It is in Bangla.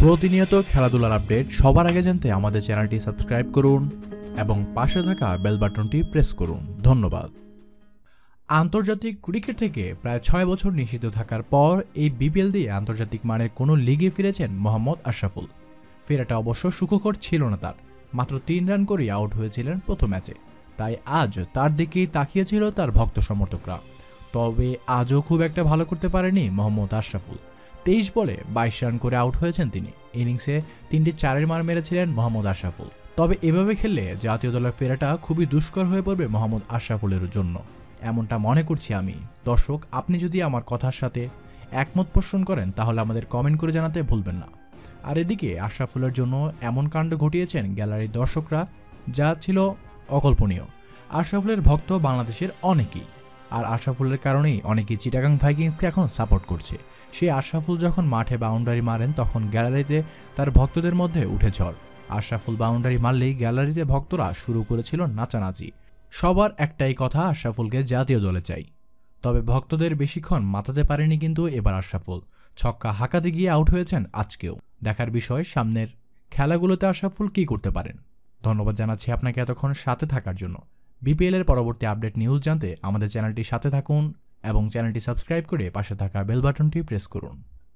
প্রতিনিয়ত খেলাধুলার আপডেট সবার আগে জানতে আমাদের চ্যানেলটি সাবস্ক্রাইব করুন এবং পাশে থাকা বেল বাটনটি প্রেস করুন। ধন্যবাদ। আন্তর্জাতিক ক্রিকেট থেকে প্রায় 6 বছর নিষিদ্ধ থাকার পর এই বিপিএল দিয়ে আন্তর্জাতিক মানের কোনো লিগে ফিরেছেন মোহাম্মদ আশরাফুল। ফেরাটা অবশ্য সুখকর ছিল না তার। মাত্র 3 রান করেই আউট হয়েছিলেন প্রথম ম্যাচে। তাই আজ তার দিকেই তাকিয়েছিল তার ভক্ত সমর্থকরা। তবে আজও খুব একটা ভালো করতে পারেনি মোহাম্মদ আশরাফুল। 23 বলে 22 রান করে আউট হয়েছেন তিনি। ইনিংসে 3টি 4-এর মার মেরেছিলেন মোহাম্মদ আশরাফুল। তবে এভাবে খেললে জাতীয় দলের ফেরাটা খুবই দুষ্কর হয়ে পড়বে মোহাম্মদ আশরাফুলের জন্য, এমনটা মনে করছি আমি। দর্শক, আপনি যদি আমার কথার সাথে একমত পোষণ করেন তাহলে আমাদের কমেন্ট করে জানাতে ভুলবেন না। আর এদিকে আশরাফুলের জন্য এমন কাণ্ড ঘটিয়েছেন গ্যালারির দর্শকরা, যা ছিল অকল্পনীয়। আশরাফুলের ভক্ত বাংলাদেশের অনেকেই, আর আশরাফুলের কারণেই অনেকেই চিটাগাং ভাইকিংসকে এখন সাপোর্ট করছে। সেই আশরাফুল যখন মাঠে বাউন্ডারি মারেন তখন গ্যালারিতে তার ভক্তদের মধ্যে উঠে ঝড়। আশরাফুল বাউন্ডারি মারলেই গ্যালারিতে ভক্তরা শুরু করেছিল নাচানাচি। সবার একটাই কথা, আশরাফুলকে জাতীয় দলে চাই। তবে ভক্তদের বেশিক্ষণ মাতাতে পারেনি কিন্তু এবার আশরাফুল। ছক্কা হাঁকাতে গিয়ে আউট হয়েছেন আজকেও। দেখার বিষয় সামনের খেলাগুলোতে আশরাফুল কী করতে পারেন। ধন্যবাদ জানাচ্ছি আপনাকে এতক্ষণ সাথে থাকার জন্য। বিপিএল এর পরবর্তী আপডেট নিউজ জানতে আমাদের চ্যানেলটির সাথে থাকুন এবং চ্যানেলটি সাবস্ক্রাইব করে পাশে থাকা বেল বাটনটি প্রেস করুন।